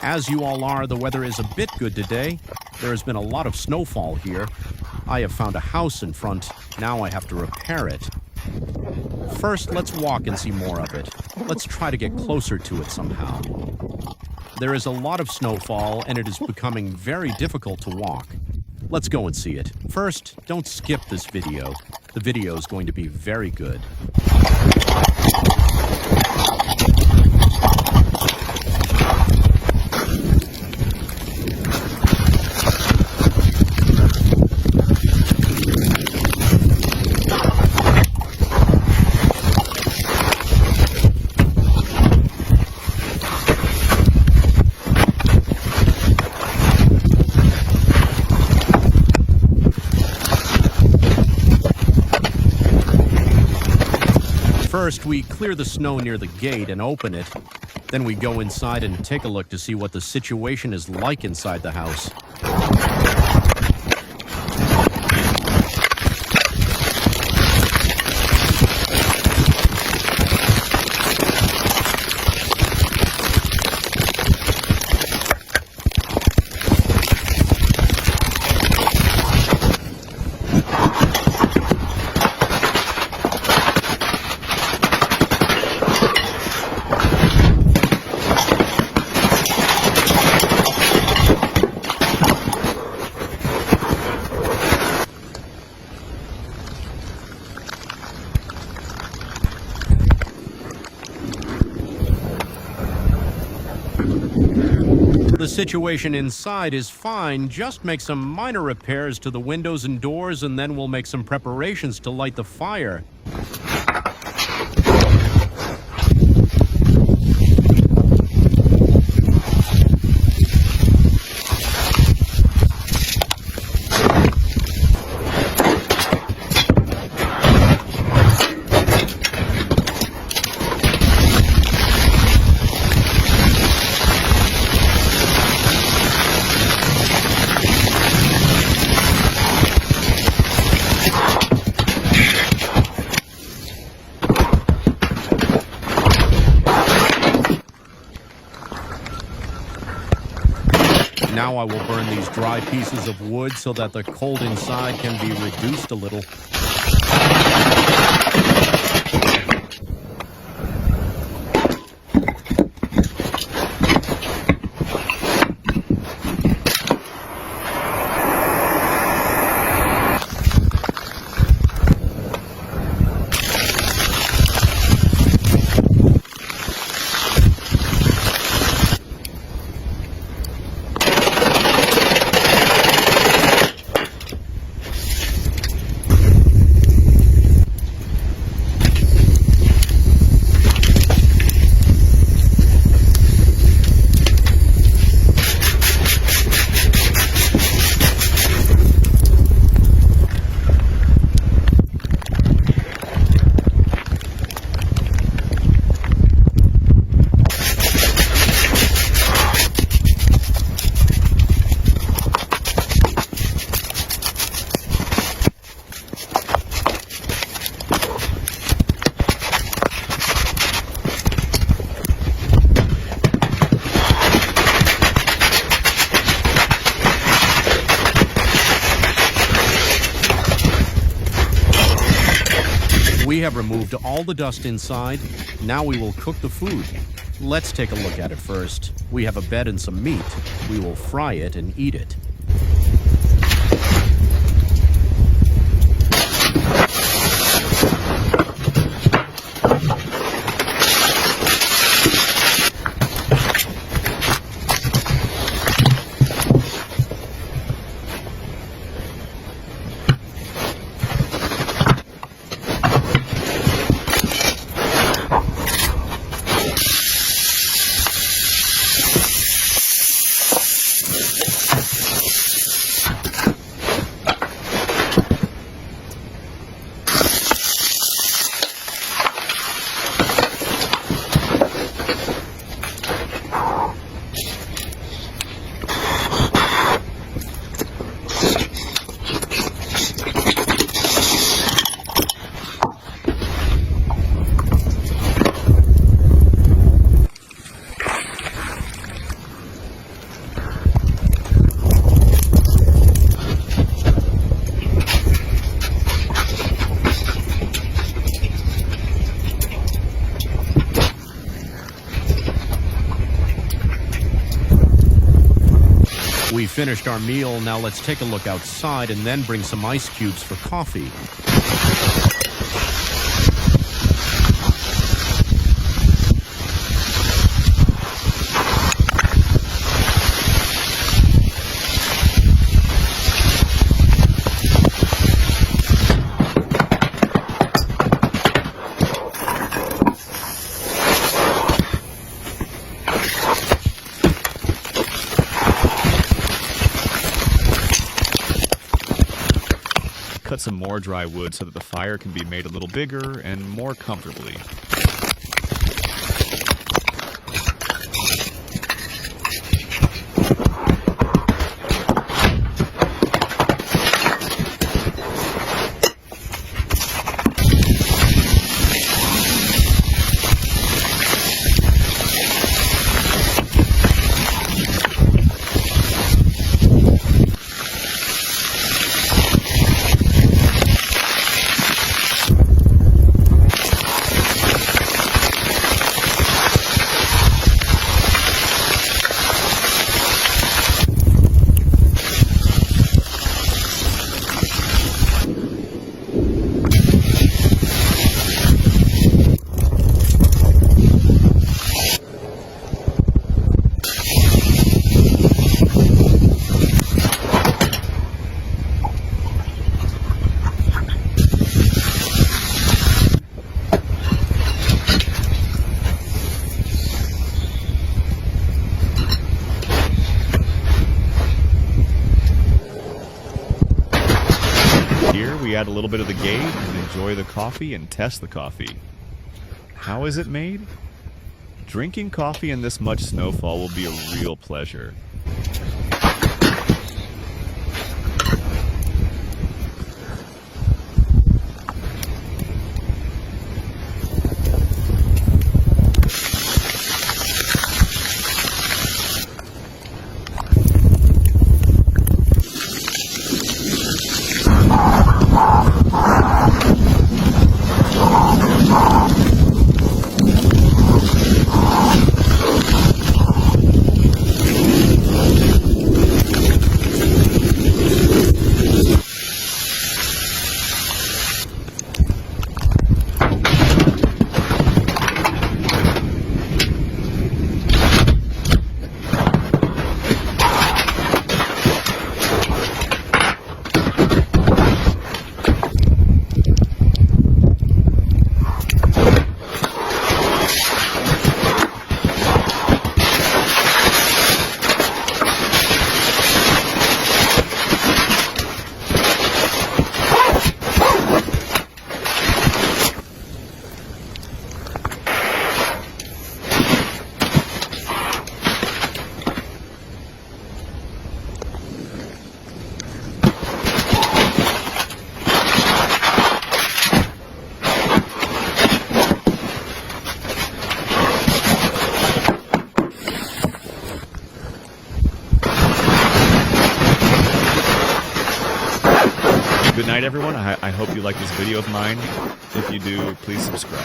As you all are, the weather is a bit good today. There has been a lot of snowfall here. I have found a house in front. Now I have to repair it. First, let's walk and see more of it. Let's try to get closer to it somehow. There is a lot of snowfall, and it is becoming very difficult to walk. Let's go and see it. First, don't skip this video. The video is going to be very good. First, we clear the snow near the gate and open it. Then we go inside and take a look to see what the situation is like inside the house. The situation inside is fine. Just make some minor repairs to the windows and doors, and then we'll make some preparations to light the fire. Now I will burn these dry pieces of wood so that the cold inside can be reduced a little. We have removed all the dust inside. Now we will cook the food. Let's take a look at it first. We have a bed and some meat. We will fry it and eat it. We finished our meal. Now let's take a look outside and then bring some ice cubes for coffee. Cut some more dry wood so that the fire can be made a little bigger and more comfortably. Here we add a little bit of the gate and enjoy the coffee and test the coffee. How is it made? Drinking coffee in this much snowfall will be a real pleasure. Good night, everyone. I hope you like this video of mine. If you do, please subscribe.